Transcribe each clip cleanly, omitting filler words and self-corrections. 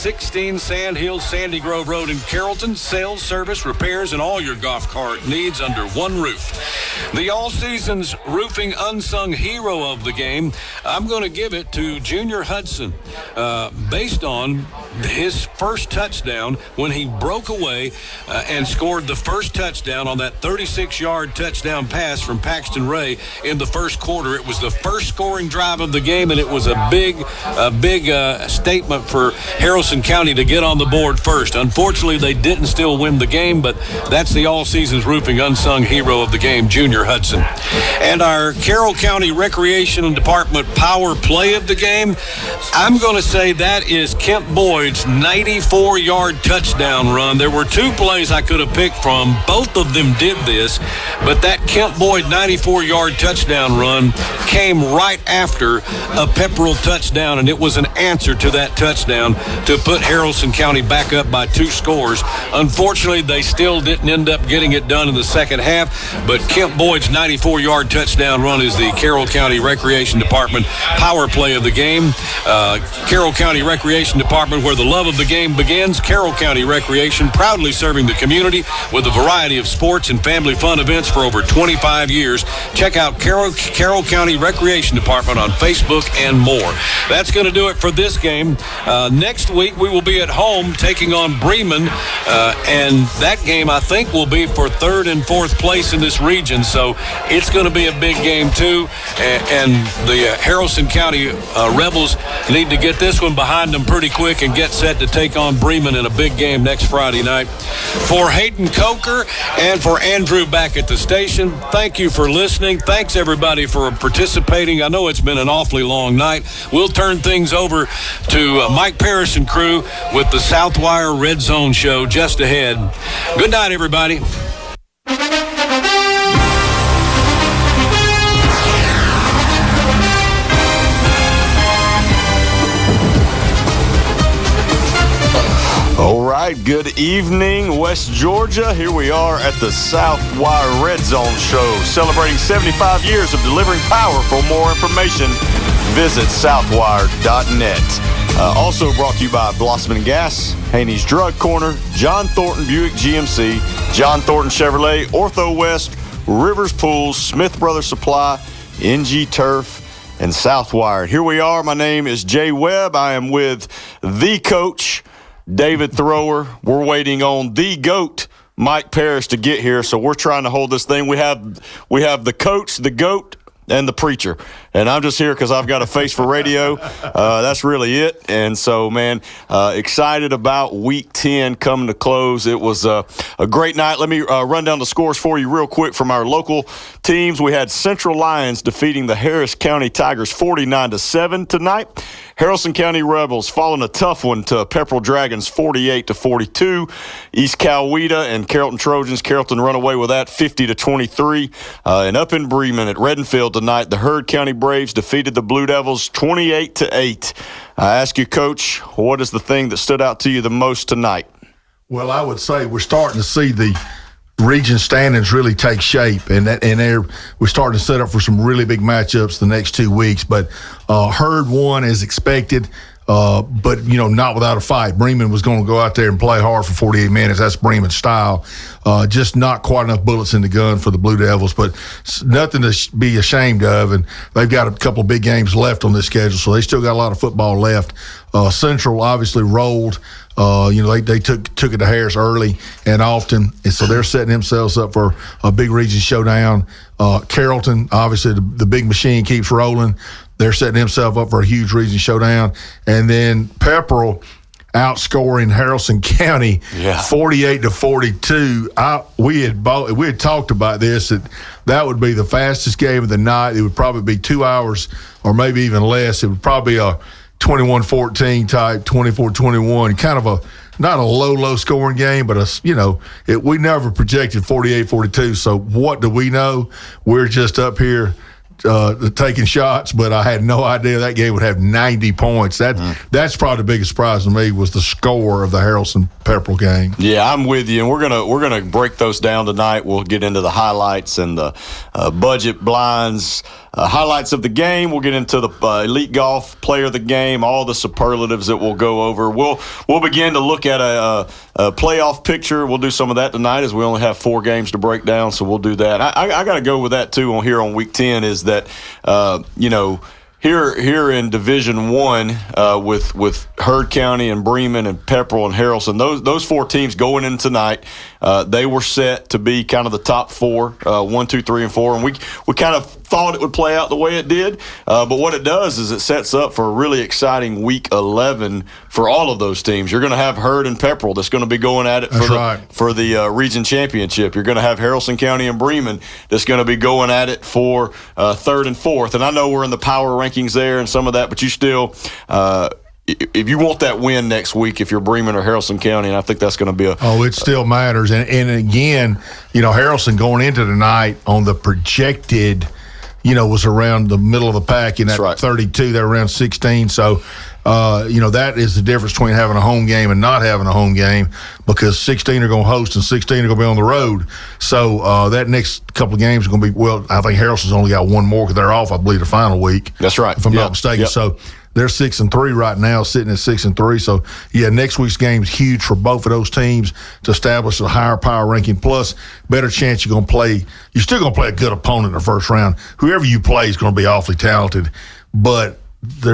16 Sand Hills, Sandy Grove Road in Carrollton. Sales, service, repairs, and all your golf cart needs under one roof. The all-seasons roofing unsung hero of the game, I'm going to give it to Junior Hudson, based on his first touchdown when he broke away and scored the first touchdown on that 36-yard touchdown pass from Paxton Ray in the first quarter. It was the first scoring drive of the game, and it was a big statement for Haralson County to get on the board first. Unfortunately, they didn't still win the game, but that's the all-seasons roofing unsung hero of the game, Junior Hudson. And our Carroll County Recreation Department power play of the game, I'm going to say that is Kemp Boyd's 94-yard touchdown run. There were two plays I could have picked from. Both of them did this, but that Kemp Boyd 94-yard touchdown run came right after a Pepperell touchdown, and it was an answer to that touchdown to put Haralson County back up by 2 scores. Unfortunately, they still didn't end up getting it done in the second half, but Kemp Boyd's 94-yard touchdown run is the Carroll County Recreation Department power play of the game. Carroll County Recreation Department, where the love of the game begins. Carroll County Recreation, proudly serving the community with a variety of sports and family fun events for over 25 years. Check out Carroll County Recreation Department on Facebook and more. That's going to do it for this game. Next week, we will be at home taking on Bremen, and that game, I think, will be for 3rd and 4th place in this region, so it's going to be a big game, too, and the Haralson County Rebels need to get this one behind them pretty quick and get set to take on Bremen in a big game next Friday night. For Hayden Coker and for Andrew back at the station, thank you for listening. Thanks, everybody, for participating. I know it's been an awfully long night. We'll turn things over to Mike Parrish and crew with the Southwire Redzone show just ahead. Good night, everybody. All right, good evening, West Georgia. Here we are at the Southwire Redzone show, celebrating 75 years of delivering power. For more information, visit southwire.net. Also brought to you by Blossman Gas, Haney's Drug Corner, John Thornton Buick GMC, John Thornton Chevrolet, Ortho West, Rivers Pools, Smith Brothers Supply, NG Turf, and Southwire. Here we are. My name is Jay Webb. I am with the coach, David Thrower. We're waiting on the GOAT, Mike Parrish, to get here, so we're trying to hold this thing. We have the coach, the GOAT, and the preacher. And I'm just here because I've got a face for radio. That's really it. And so, man, excited about Week 10 coming to close. It was a great night. Let me run down the scores for you real quick from our local teams. We had Central Lions defeating the Harris County Tigers 49-7 tonight. Haralson County Rebels falling a tough one to Pepperell Dragons 48-42. East Coweta and Carrollton Trojans. Carrollton run away with that 50-23. And up in Bremen at Redenfield tonight, the Heard County Braves defeated the Blue Devils 28-8. I ask you, Coach, what is the thing that stood out to you the most tonight? Well, I would say we're starting to see the region standings really take shape, and we're starting to set up for some really big matchups the next 2 weeks. But Heard won as expected, but not without a fight. Bremen was going to go out there and play hard for 48 minutes. That's Bremen's style. Just not quite enough bullets in the gun for the Blue Devils, but nothing to be ashamed of. And they've got a couple of big games left on this schedule, so they still got a lot of football left. Central obviously rolled. They took it to Harris early and often, and so they're setting themselves up for a big region showdown. Carrollton, obviously, the big machine keeps rolling. They're setting themselves up for a huge region showdown. And then Pepperell outscoring Haralson County 48-42. We had talked about this, that would be the fastest game of the night. It would probably be 2 hours or maybe even less. It would probably be a 21-14 type, 24-21, kind of not a low scoring game, but we never projected 48-42. So what do we know? We're just up here taking shots, but I had no idea that game would have 90 points. That's probably the biggest surprise to me was the score of the Haralson Pepperell game. Yeah, I'm with you, and we're gonna break those down tonight. We'll get into the highlights and the budget blinds. highlights of the game. We'll get into the Elite Golf Player of the Game, all the superlatives that we'll go over. We'll begin to look at a playoff picture. We'll do some of that tonight as we only have 4 games to break down, so we'll do that. I got to go with that, too, here on Week 10 is that, Here in Division I, with Heard County and Bremen and Pepperell and Harrelson, those 4 teams going in tonight, they were set to be kind of the top 4, 1, 2, 3, and 4, and we kind of thought it would play out the way it did. But what it does is it sets up for a really exciting Week 11 for all of those teams. You're going to have Heard and Pepperell that's going to be going at it for the region championship. You're going to have Harrelson County and Bremen that's going to be going at it for 3rd and 4th. And I know we're in the power rankings there and some of that, but you still, if you want that win next week, if you're Bremen or Harrelson County, and I think that's going to be it still matters. And again, Harrelson going into tonight on the projected, was around the middle of the pack in that 32. They're around 16. So, that is the difference between having a home game and not having a home game, because 16 are going to host and 16 are going to be on the road. So that next couple of games are going to be, I think Harrelson's only got one more because they're off, I believe, the final week. That's right. If I'm not mistaken. Yep. So they're 6-3 right now, sitting at 6-3. So, next week's game is huge for both of those teams to establish a higher power ranking. Plus, better chance you're still going to play a good opponent in the first round. Whoever you play is going to be awfully talented, but you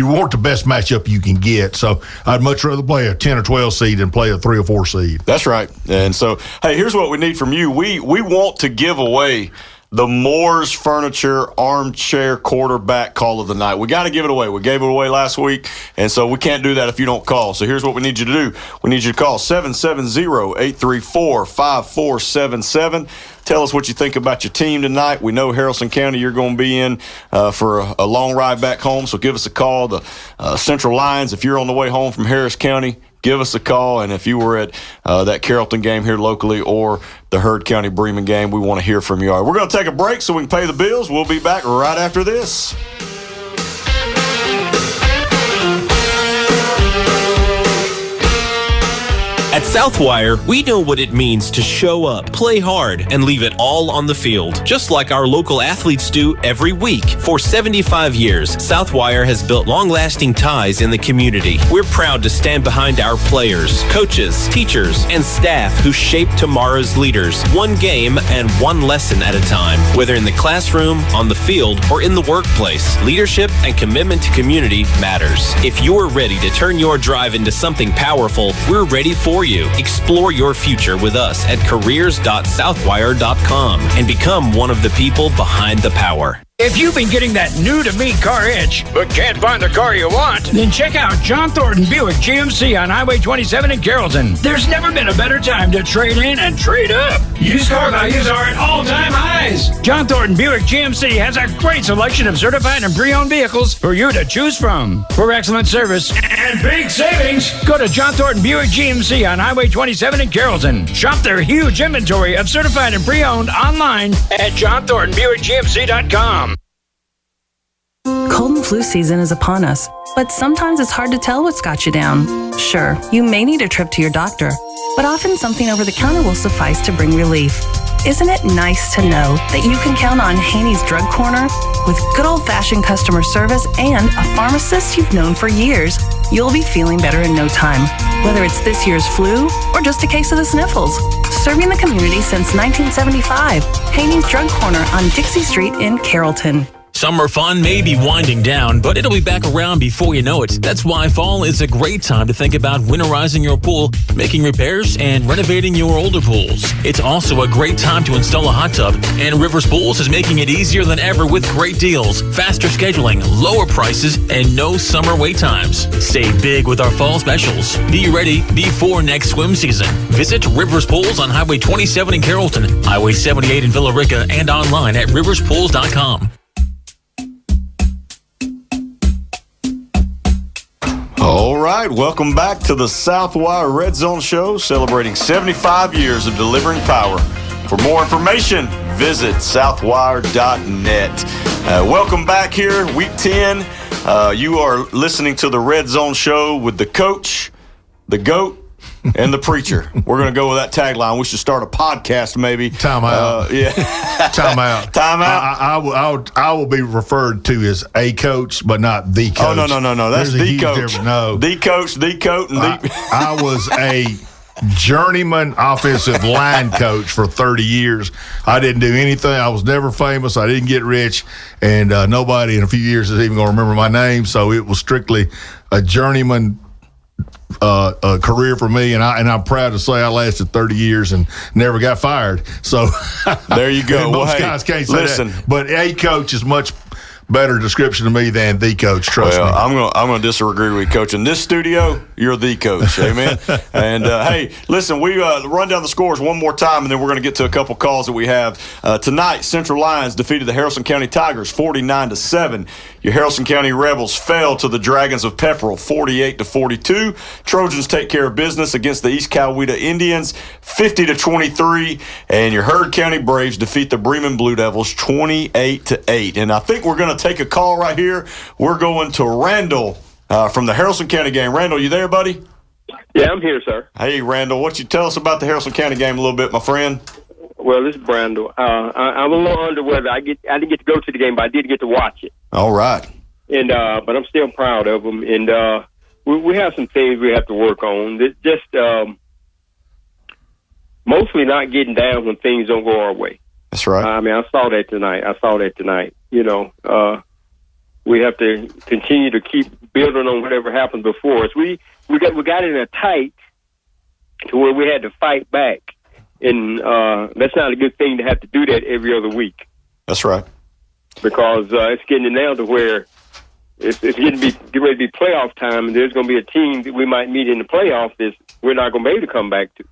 want the best matchup you can get. So I'd much rather play a 10 or 12 seed than play a 3 or 4 seed. That's right. And so, hey, here's what we need from you. We want to give away the Moore's Furniture Armchair Quarterback Call of the Night. We got to give it away. We gave it away last week, and so we can't do that if you don't call. So here's what we need you to do. We need you to call 770-834-5477. Tell us what you think about your team tonight. We know Harrelson County you're going to be in for a long ride back home, so give us a call. The Central Lines, if you're on the way home from Harris County, give us a call. And if you were at that Carrollton game here locally or the Heard County Bremen game, we want to hear from you. All right, we're going to take a break so we can pay the bills. We'll be back right after this. At Southwire, we know what it means to show up, play hard, and leave it all on the field, just like our local athletes do every week. For 75 years, Southwire has built long-lasting ties in the community. We're proud to stand behind our players, coaches, teachers, and staff who shape tomorrow's leaders, one game and one lesson at a time. Whether in the classroom, on the field, or in the workplace, leadership and commitment to community matters. If you're ready to turn your drive into something powerful, we're ready for you. Explore your future with us at careers.southwire.com and become one of the people behind the power. If you've been getting that new-to-me car itch, but can't find the car you want, then check out John Thornton Buick GMC on Highway 27 in Carrollton. There's never been a better time to trade in and trade up. Used car values are at all-time highs. John Thornton Buick GMC has a great selection of certified and pre-owned vehicles for you to choose from. For excellent service and big savings, go to John Thornton Buick GMC on Highway 27 in Carrollton. Shop their huge inventory of certified and pre-owned online at johnthorntonbuickgmc.com. Cold and flu season is upon us, but sometimes it's hard to tell what's got you down. Sure, you may need a trip to your doctor, but often something over the counter will suffice to bring relief. Isn't it nice to know that you can count on Haney's Drug Corner? With good old-fashioned customer service and a pharmacist you've known for years, you'll be feeling better in no time, whether it's this year's flu or just a case of the sniffles. Serving the community since 1975, Haney's Drug Corner on Dixie Street in Carrollton. Summer fun may be winding down, but it'll be back around before you know it. That's why fall is a great time to think about winterizing your pool, making repairs, and renovating your older pools. It's also a great time to install a hot tub, and Rivers Pools is making it easier than ever with great deals, faster scheduling, lower prices, and no summer wait times. Save big with our fall specials. Be ready before next swim season. Visit Rivers Pools on Highway 27 in Carrollton, Highway 78 in Villa Rica, and online at riverspools.com. All right, welcome back to the Southwire Redzone Show, celebrating 75 years of delivering power. For more information, visit southwire.net. Welcome back here, Week 10. You are listening to the Redzone Show with the coach, the GOAT, and the preacher. We're going to go with that tagline. We should start a podcast, maybe. Time out. Time out. Time out. I will be referred to as a coach, but not the coach. Oh, no. That's There's a the huge coach. difference. No. The coach, the coat, and I was a journeyman offensive line coach for 30 years. I didn't do anything. I was never famous. I didn't get rich, and nobody in a few years is even going to remember my name. So it was strictly a journeyman career for me, and I'm proud to say I lasted 30 years and never got fired. So there you go. Most guys can't say that. But a coach is much better description to me than the coach. Trust me. I'm going to disagree with you, Coach. In this studio, you're the coach. Amen. And hey, listen, we run down the scores one more time, and then we're going to get to a couple calls that we have tonight. Central Lions defeated the Haralson County Tigers 49-7. Your Haralson County Rebels fell to the Dragons of Pepperell 48-42. Trojans take care of business against the East Coweta Indians 50-23, and your Heard County Braves defeat the Bremen Blue Devils 28-8. And I think we're going to take a call right here. We're going to Randall from the Haralson County game. Randall, you there, buddy? Yeah, I'm here, sir. Hey, Randall, what you tell us about the Haralson County game a little bit, my friend? Well, this is Brandel. I'm a little under weather. I didn't get to go to the game, but I did get to watch it. All right. And but I'm still proud of them. And we have some things we have to work on. Just mostly not getting down when things don't go our way. That's right. I mean, I saw that tonight. You know, we have to continue to keep building on whatever happened before us. We got in a tight to where we had to fight back. And that's not a good thing to have to do that every other week. That's right. Because it's getting down to where it's getting ready to be playoff time, and there's going to be a team that we might meet in the playoffs that we're not going to be able to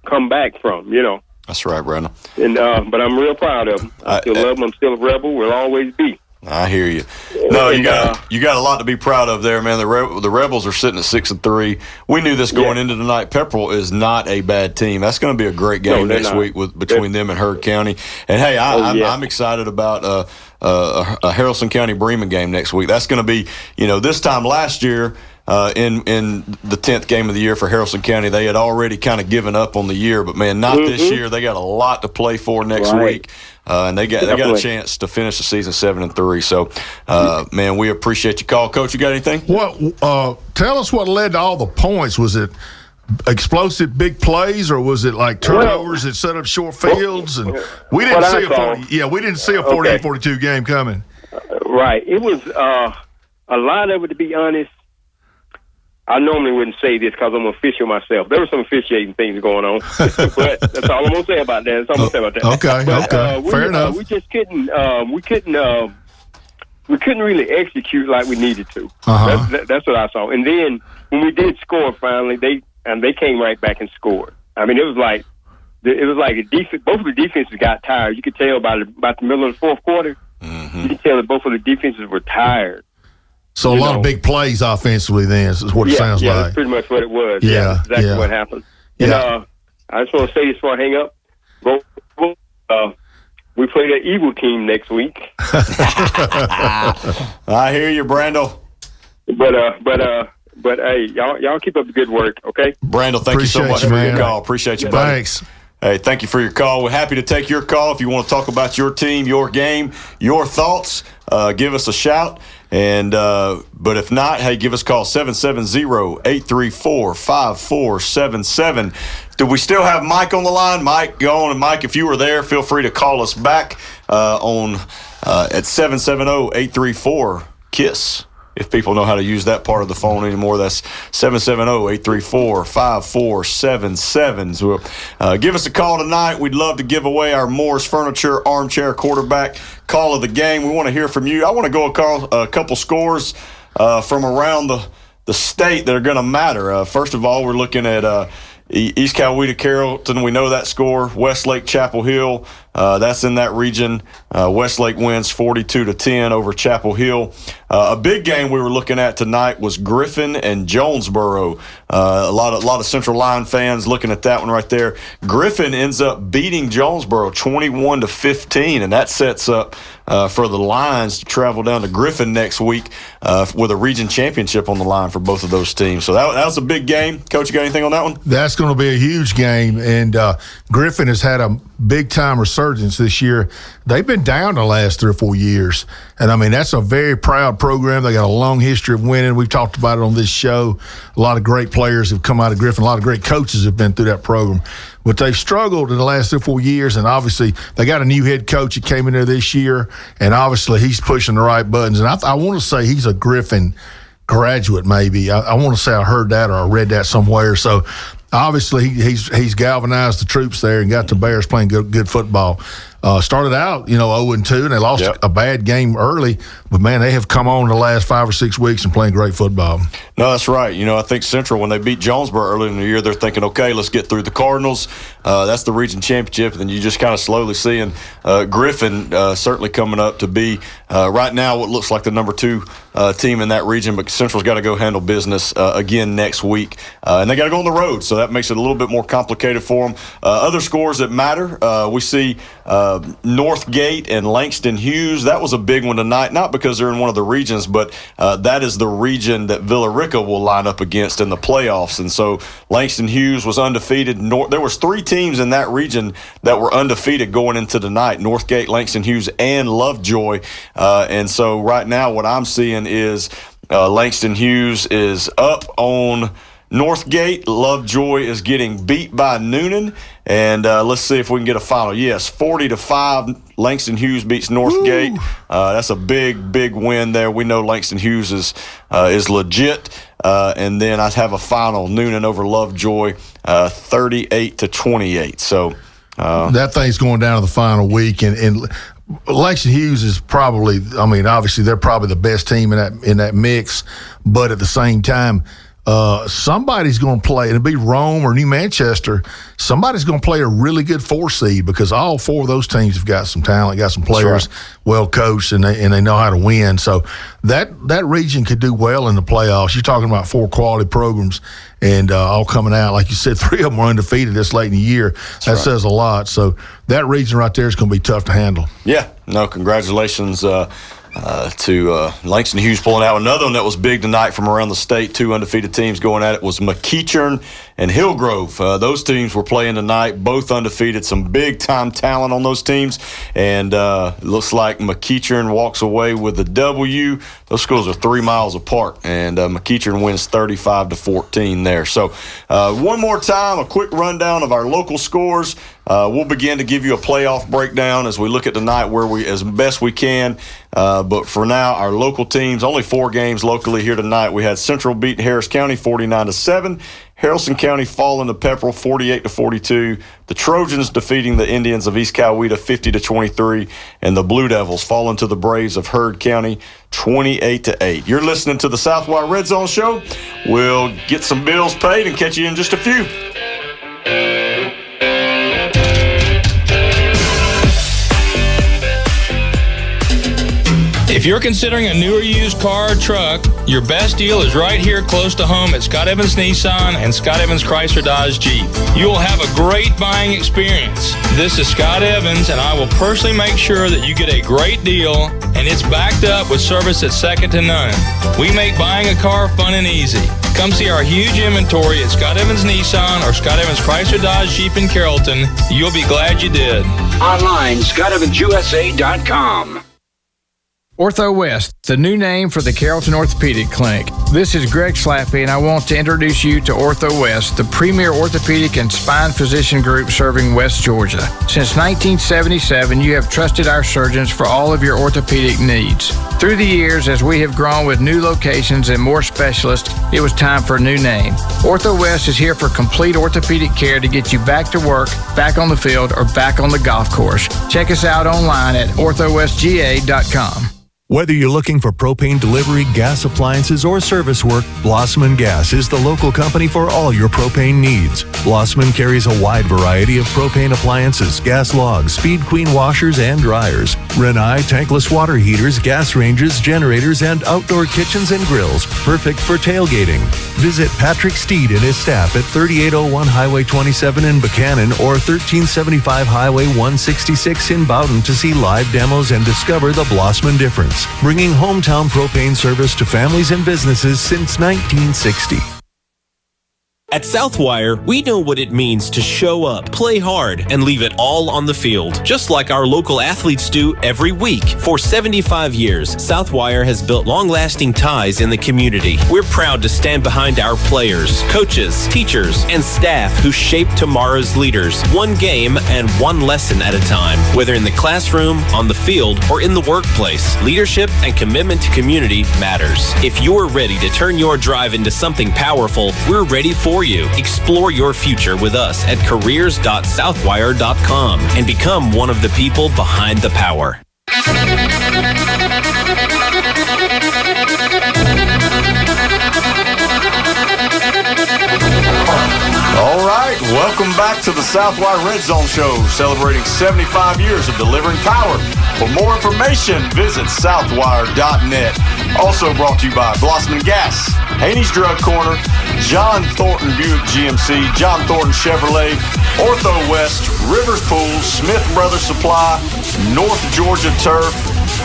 come back from. You know. That's right, Brandon. And but I'm real proud of them. I still love them. I'm still a Rebel. We'll always be. I hear you. No, you got a lot to be proud of there, man. The Rebels are sitting at 6-3. We knew this going into tonight. Pepperell is not a bad team. That's going to be a great game next week between them and Heard County. And hey, I'm excited about a Haralson County Bremen game next week. That's going to be, this time last year. In the 10th game of the year for Haralson County, they had already kind of given up on the year, but man, not this year. They got a lot to play for next week, and they got a chance to finish the season 7-3. So, man, we appreciate your call, Coach. You got anything? Well, tell us what led to all the points. Was it explosive big plays, or was it like turnovers that set up short fields? And we didn't see a 48-42 game coming. Right. It was a lot of it, to be honest. I normally wouldn't say this because I'm an official myself. There were some officiating things going on, but that's all I'm going to say about that. Okay, fair enough. We just couldn't. We couldn't really execute like we needed to. That's what I saw. And then when we did score, finally, they came right back and scored. I mean, it was like a defense. Both of the defenses got tired. You could tell about the middle of the fourth quarter. You could tell that both of the defenses were tired. So a lot of big plays offensively then is what it sounds like. Yeah, that's pretty much what it was. Yeah, that's exactly what happened. And I just want to say this before I hang up. We play the Eagle team next week. I hear you, Brandel. But hey, y'all keep up the good work, okay? Brandel, thank you so much for your call. Appreciate you, buddy. Thanks. Hey, thank you for your call. We're happy to take your call. If you want to talk about your team, your game, your thoughts, give us a shout. And but if not, hey, give us a call, 770-834-5477. Do we still have Mike on the line? Mike, go on. And Mike, if you were there, feel free to call us back at 770-834-KISS. If people know how to use that part of the phone anymore, that's 770-834-5477. So give us a call tonight. We'd love to give away our Moore's Furniture Armchair Quarterback Call of the Game. We want to hear from you. I want to go a couple scores from around the state that are going to matter. First of all, we're looking at East Coweta Carrollton. We know that score. Westlake Chapel Hill That's in that region. Westlake wins 42-10 over Chapel Hill. A big game we were looking at tonight was Griffin and Jonesboro. A lot of Central Line fans looking at that one right there. Griffin ends up beating Jonesboro 21-15, and that sets up for the Lions to travel down to Griffin next week with a region championship on the line for both of those teams. So that was a big game. Coach, you got anything on that one? That's going to be a huge game, and Griffin has had a big-time resurgence this year. They've been down the last 3 or 4 years, and, I mean, that's a very proud program. They got a long history of winning. We've talked about it on this show. A lot of great players have come out of Griffin. A lot of great coaches have been through that program. But they've struggled in the last 3 or 4 years, and obviously they got a new head coach that came in there this year, and obviously he's pushing the right buttons. And I want to say he's a Griffin graduate maybe. I want to say I heard that or I read that somewhere. So obviously he's galvanized the troops there and got the Bears playing good football. Started out, 0-2, and they lost a bad game early. But, man, they have come on the last 5 or 6 weeks and playing great football. No, that's right. I think Central, when they beat Jonesboro early in the year, they're thinking, okay, let's get through the Cardinals. That's the region championship. And then you just kind of slowly seeing Griffin certainly coming up to be right now what looks like the number 2 team in that region. But Central's got to go handle business again next week. And they got to go on the road, so that makes it a little bit more complicated for them. Other scores that matter, we see Northgate and Langston Hughes. That was a big one tonight, not because they're in one of the regions, but that is the region that Villa Rica will line up against in the playoffs. And so Langston Hughes was undefeated. There was 3 teams in that region that were undefeated going into the night: Northgate, Langston Hughes, and Lovejoy. And so right now what I'm seeing is Langston Hughes is up on Northgate. Lovejoy is getting beat by Noonan. And let's see if we can get a final. Yes, 40-5. Langston Hughes beats Northgate. That's a big win there. We know Langston Hughes is legit. And then I have a final: Noonan over Lovejoy, 38-28. So that thing's going down to the final week, and Langston Hughes is probably, obviously they're probably the best team in that mix, but at the same time, somebody's going to play, it'll be Rome or New Manchester, somebody's going to play a really good 4 seed, because all 4 of those teams have got some talent, got some players, well coached, and they know how to win. So that region could do well in the playoffs. You're talking about 4 quality programs and all coming out. Like you said, 3 of them were undefeated this late in the year. That says a lot. So that region right there is going to be tough to handle. Yeah. No, congratulations to Langston Hughes pulling out. Another one that was big tonight from around the state, 2 undefeated teams going at it, was McEachern and Hillgrove. Those teams were playing tonight, both undefeated. Some big-time talent on those teams. And it looks like McEachern walks away with the W. Those schools are 3 miles apart, and McEachern wins 35-14 there. So one more time, a quick rundown of our local scores. We'll begin to give you a playoff breakdown as we look at tonight as best we can. But for now, our local teams, only 4 games locally here tonight. We had Central beat Harris County 49-7. Haralson County falling to Pepperell 48-42. The Trojans defeating the Indians of East Coweta 50-23. And the Blue Devils falling to the Braves of Heard County 28-8. You're listening to the Southwire Redzone Show. We'll get some bills paid and catch you in just a few. If you're considering a new or used car or truck, your best deal is right here close to home at Scott Evans Nissan and Scott Evans Chrysler Dodge Jeep. You will have a great buying experience. This is Scott Evans, and I will personally make sure that you get a great deal, and it's backed up with service that's second to none. We make buying a car fun and easy. Come see our huge inventory at Scott Evans Nissan or Scott Evans Chrysler Dodge Jeep in Carrollton. You'll be glad you did. Online, ScottEvansUSA.com. Ortho West, the new name for the Carrollton Orthopedic Clinic. This is Greg Slappy, and I want to introduce you to Ortho West, the premier orthopedic and spine physician group serving West Georgia. Since 1977, you have trusted our surgeons for all of your orthopedic needs. Through the years, as we have grown with new locations and more specialists, it was time for a new name. Ortho West is here for complete orthopedic care to get you back to work, back on the field, or back on the golf course. Check us out online at orthowestga.com. Whether you're looking for propane delivery, gas appliances, or service work, Blossman Gas is the local company for all your propane needs. Blossman carries a wide variety of propane appliances, gas logs, Speed Queen washers and dryers, Rinnai tankless water heaters, gas ranges, generators, and outdoor kitchens and grills, perfect for tailgating. Visit Patrick Steed and his staff at 3801 Highway 27 in Buchanan or 1375 Highway 166 in Bowden to see live demos and discover the Blossman difference, bringing hometown propane service to families and businesses since 1960. At Southwire, we know what it means to show up, play hard, and leave it all on the field, just like our local athletes do every week. For 75 years, Southwire has built long-lasting ties in the community. We're proud to stand behind our players, coaches, teachers, and staff who shape tomorrow's leaders, one game and one lesson at a time. Whether in the classroom, on the field, or in the workplace, leadership and commitment to community matters. If you're ready to turn your drive into something powerful, we're ready for you. Explore your future with us at careers.southwire.com and become one of the people behind the power. All right, welcome back to the Southwire Redzone Show, celebrating 75 years of delivering power. For more information, visit southwire.net. Also brought to you by Blossman Gas, Haney's Drug Corner, John Thornton Buick GMC, John Thornton Chevrolet, Ortho West, Rivers Pools, Smith Brothers Supply, North Georgia Turf,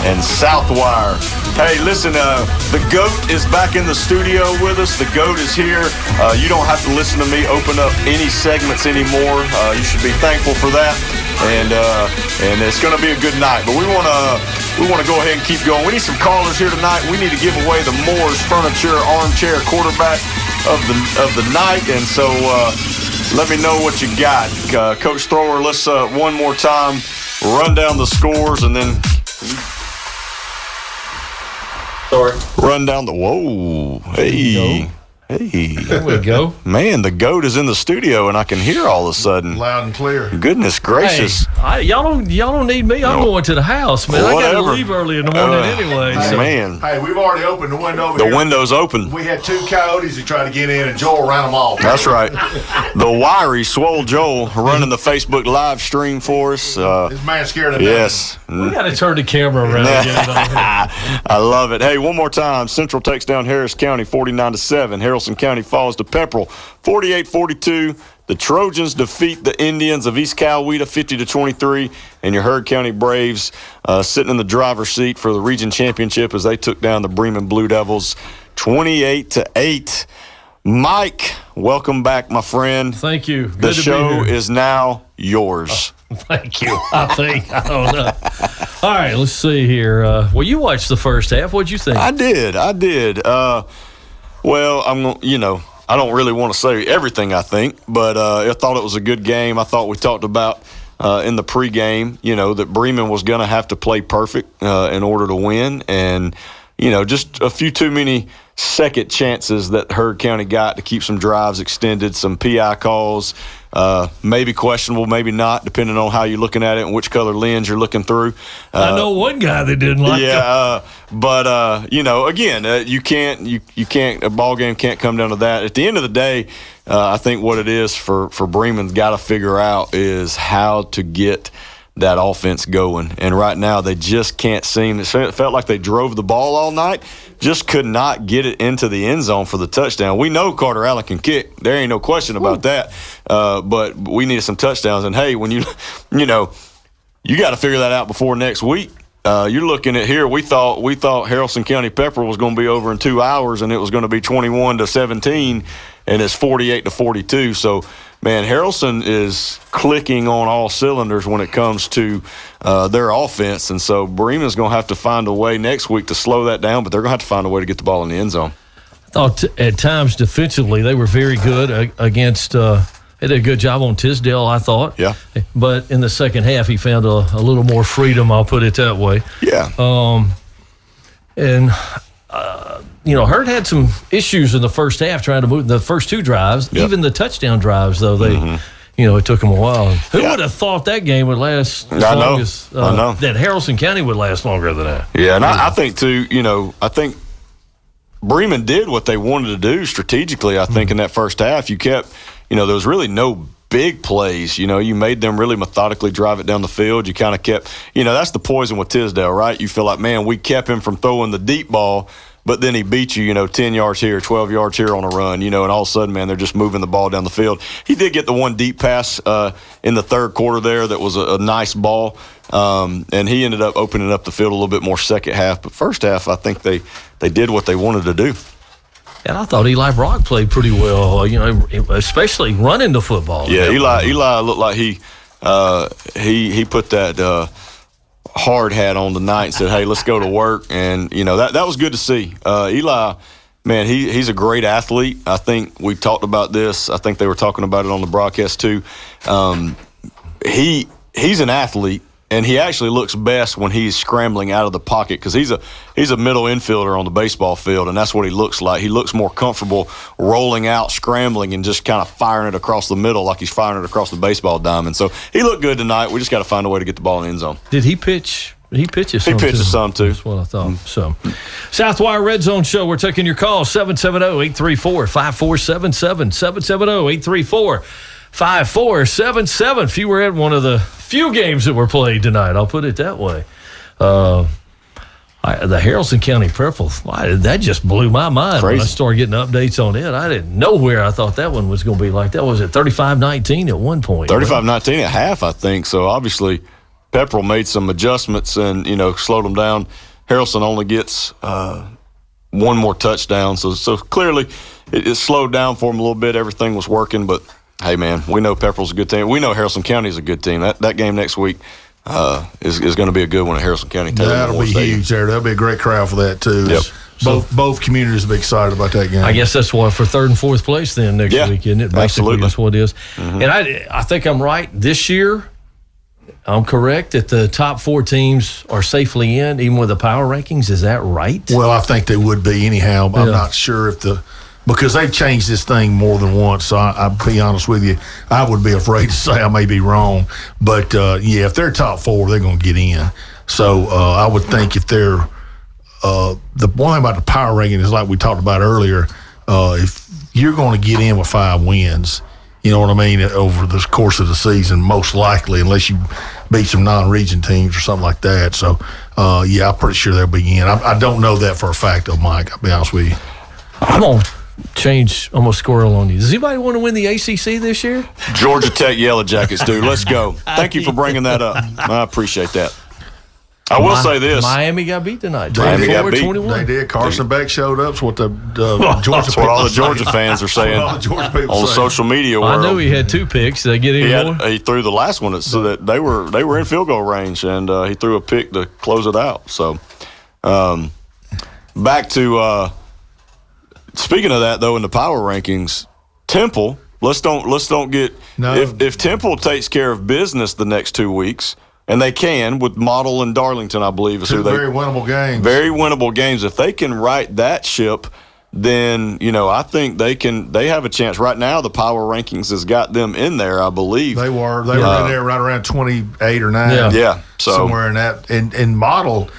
and Southwire. Hey, listen, the GOAT is back in the studio with us. The GOAT is here. You don't have to listen to me open up any segments anymore. You should be thankful for that. And it's going to be a good night. But we want to go ahead and keep going. We need some callers here tonight. We need to give away the Moore's Furniture Armchair Quarterback of the night. And so let me know what you got. Coach Thrower, let's one more time run down the scores and then run down the whoa. Hey. Hey. There we go. Man, the GOAT is in the studio and I can hear all of a sudden. Loud and clear. Goodness gracious. Hey, y'all don't need me. I'm going to the house, man. Whatever. I got to leave early in the morning anyway. So. Man. Hey, we've already opened the window over here. The window's open. We had two coyotes who tried to get in, and Joel ran them off. That's right. The wiry Swole Joel running the Facebook live stream for us. This man's scared of Yes. We got to turn the camera around and get it on here. I love it. Hey, one more time. Central takes down Harris County 49-7. Harrison County falls to Pepperell 48-42. The Trojans defeat the Indians of East Coweta 50-23, and your Heard County Braves sitting in the driver's seat for the region championship as they took down the Bremen Blue Devils 28-8. Mike, welcome back, my friend. Thank you. Good the to show be here. is now yours. Thank you. I don't know. All right, let's see here. Well, you watched the first half. What'd you think? I did. Well, I don't really want to say everything I think, but I thought it was a good game. I thought we talked about in the pregame, that Bremen was going to have to play perfect in order to win. And, just a few too many second chances that Heard County got to keep some drives extended, some PI calls, maybe questionable, maybe not, depending on how you're looking at it and which color lens you're looking through. I know one guy that didn't like it. Yeah, but again, you can't. A ball game can't come down to that. At the end of the day, I think what it is for Bremen's got to figure out is how to get that offense going. And right now, they just can't seem. It felt like they drove the ball all night, just could not get it into the end zone for the touchdown. We know Carter Allen can kick. There ain't no question about that. But we needed some touchdowns. And hey, when you got to figure that out before next week. You're looking at here. We thought Harrison County Pepperell was going to be over in 2 hours, and it was going to be 21-17, and it's 48-42. So, man, Harrelson is clicking on all cylinders when it comes to their offense, and so Bremen's going to have to find a way next week to slow that down, but they're going to have to find a way to get the ball in the end zone. I thought at times defensively they were very good against. They did a good job on Tisdale, I thought. Yeah. But in the second half, he found a little more freedom. I'll put it that way. Yeah. Hurt had some issues in the first half trying to move the first two drives, even the touchdown drives, though. it took them a while. Who would have thought that game would last as long as that Haralson County would last longer than that? Yeah, and I think, too, I think Bremen did what they wanted to do strategically, I think, in that first half. You kept, there was really no big plays. You made them really methodically drive it down the field. You kind of kept, that's the poison with Tisdale, right? You feel like, man, we kept him from throwing the deep ball, but then he beat you, 10 yards here, 12 yards here on a run, and all of a sudden, man, they're just moving the ball down the field. He did get the one deep pass in the third quarter there that was a nice ball, and he ended up opening up the field a little bit more second half. But first half, I think they did what they wanted to do. And I thought Eli Brock played pretty well, especially running the football. Yeah, Eli looked like he put that hard hat on tonight and said, hey, let's go to work. And, that was good to see. Eli, man, he's a great athlete. I think we talked about this. I think they were talking about it on the broadcast too. He's an athlete. And he actually looks best when he's scrambling out of the pocket because he's a middle infielder on the baseball field, and that's what he looks like. He looks more comfortable rolling out, scrambling, and just kind of firing it across the middle like he's firing it across the baseball diamond. So he looked good tonight. We just got to find a way to get the ball in the end zone. Did he pitch? He pitches some, too. That's what I thought. So, Southwire Red Zone Show, we're taking your call, 770-834-5477, 770-834-5477. If you were at one of the few games that were played tonight, I'll put it that way. The Haralson County Purple, that just blew my mind. Crazy. When I started getting updates on it. I didn't know where I thought that one was going to be like that. Was it 35-19 at one point? 35-19 at half, I think. So, obviously, Pepperell made some adjustments and, slowed them down. Haralson only gets one more touchdown. So clearly, it slowed down for him a little bit. Everything was working, but hey, man, we know Pepperell's a good team. We know Haralson County is a good team. That game next week is going to be a good one at Haralson County. That'll be huge there. That'll be a great crowd for that, too. Yep. Both communities will be excited about that game. I guess that's what for third and fourth place then next week, isn't it? Basically, absolutely. That's what it is. Mm-hmm. And I think I'm right. This year, I'm correct that the top four teams are safely in, even with the power rankings. Is that right? Well, I think they would be anyhow. I'm not sure because they've changed this thing more than once. So I'll be honest with you, I would be afraid to say I may be wrong. But if they're top four, they're going to get in. So I would think if they're the one thing about the power ranking is like we talked about earlier. If you're going to get in with 5 wins. You know what I mean? Over the course of the season, most likely, unless you beat some non-region teams or something like that. So, I'm pretty sure they'll be in. I don't know that for a fact, though, Mike. I'll be honest with you. I'm going to change almost squirrel on you. Does anybody want to win the ACC this year? Georgia Tech Yellow Jackets, dude. Let's go. Thank you for bringing that up. I appreciate that. I will say this. Miami got beat tonight. Miami got beat. 21. They did. Carson Beck showed up. That's what the Georgia That's what all the Georgia fans are saying all the Georgia people on the saying. social media world. I knew he had 2 picks. Did they get any more? He threw the last one so that they were in field goal range, and he threw a pick to close it out. So, back to speaking of that though, in the power rankings, Temple. Let's don't get if Temple takes care of business the next 2 weeks. And they can with Model and Darlington, I believe. Two very winnable games. Very winnable games. If they can right that ship, then I think they have a chance. Right now, the power rankings has got them in there, I believe. They were in there right around 28 or 9. Yeah. So somewhere in that. And Model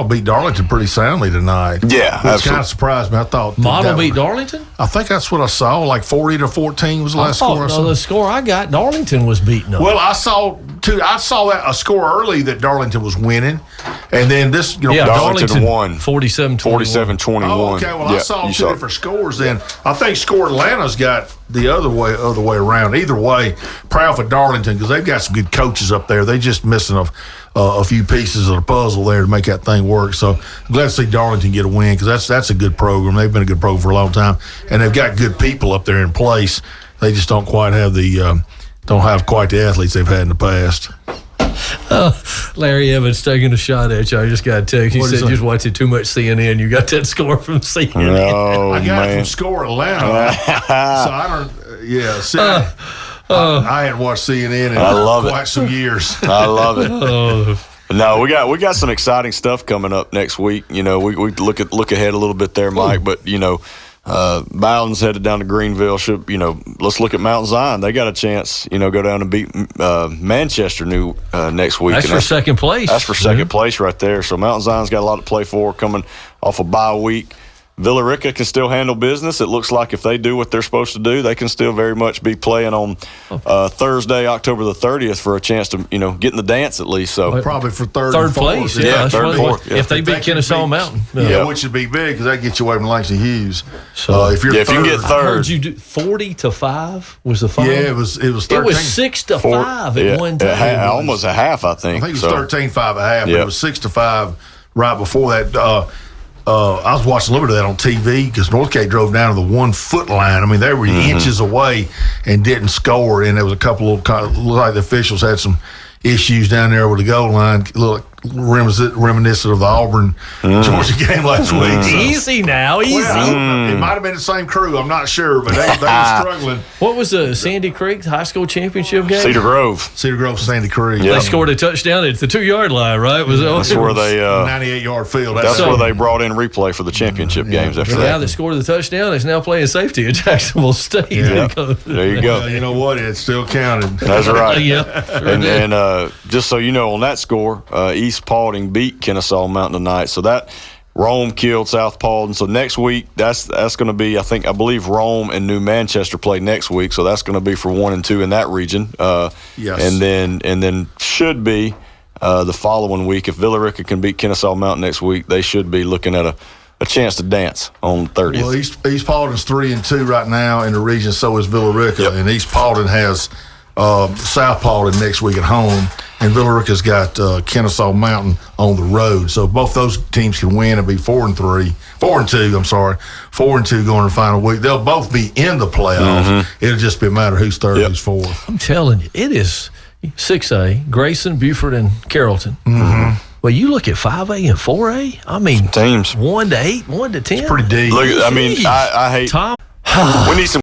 beat Darlington pretty soundly tonight. Yeah, which kind of surprised me. I thought Model beat Darlington. I think that's what I saw. Like 40-14 was the last score. The score I got, Darlington was beaten up. Well, I saw that a score early that Darlington was winning, and then this, Darlington won 47-21. Oh, okay. Well, I saw 2 different scores. Then I think Score Atlanta's got the other way around. Either way, proud for Darlington because they've got some good coaches up there. They just missing a few pieces of the puzzle there to make that thing work. So I'm glad to see Darlington get a win because that's a good program. They've been a good program for a long time, and they've got good people up there in place. They just don't quite have the athletes they've had in the past. Larry Evans taking a shot at you. I just got a text. He said, just watching too much CNN. You got that score from CNN. Oh, I got it from Score Atlanta. So I don't, I hadn't watched CNN in quite some years. I love it. No, we got some exciting stuff coming up next week. We look ahead a little bit there, Mike. But Bowden's headed down to Greenville. Let's look at Mount Zion. They got a chance, go down and beat Manchester next week. That's for second place. That's for second place right there. So Mount Zion's got a lot to play for coming off a bye week. Villa Rica can still handle business. It looks like if they do what they're supposed to do, they can still very much be playing on Thursday, October the 30th for a chance to, get in the dance at least. So probably for third place. Yeah, third and fourth. If they beat Kennesaw Mountain. Which would be big because that gets you away from Langston Hughes. So if you can get third. I heard you do 40-5 was the final. Yeah, it was 13. It was 6-5 at one time. Almost a half, I think. I think it was 13-5 at half. But it was 6-5 right before that. I was watching a little bit of that on TV because Northgate drove down to the 1 foot line. I mean, they were inches away and didn't score. And there was a couple of looked like the officials had some issues down there with the goal line, reminiscent of the Auburn Georgia game last week. So. Easy now, easy. Well, it might have been the same crew. I'm not sure, but they were struggling. What was the Sandy Creek high school championship game? Cedar Grove, Sandy Creek. They scored a touchdown at the 2-yard line, right? That's where they 98-yard field. That's where they brought in replay for the championship games. After that, they scored the touchdown. It's now playing safety at Jacksonville State. Yeah. There you go. Well, you know what? It still counted. That's right. And just so you know, on that score, East Paulding beat Kennesaw Mountain tonight. So that Rome killed South Paulding. So next week, that's going to be, I believe Rome and New Manchester play next week. So that's going to be for 1 and 2 in that region. Yes. And then should be the following week, if Villa Rica can beat Kennesaw Mountain next week, they should be looking at a chance to dance on the 30th. Well, East Paulding's 3-2 right now in the region. So is Villa Rica. Yep. And East Paulding has South Paulding next week at home, and Villa Rica's got Kennesaw Mountain on the road. So both those teams can win and be 4-2. 4-2 going to the final week. They'll both be in the playoffs. It'll just be a matter of who's third, who's fourth. I'm telling you, it is 6A, Grayson, Buford, and Carrollton. Well, you look at 5A and 4A. I mean, teams 1 to 8, 1 to 10. It's pretty deep. Look, I hate. Tom, we need some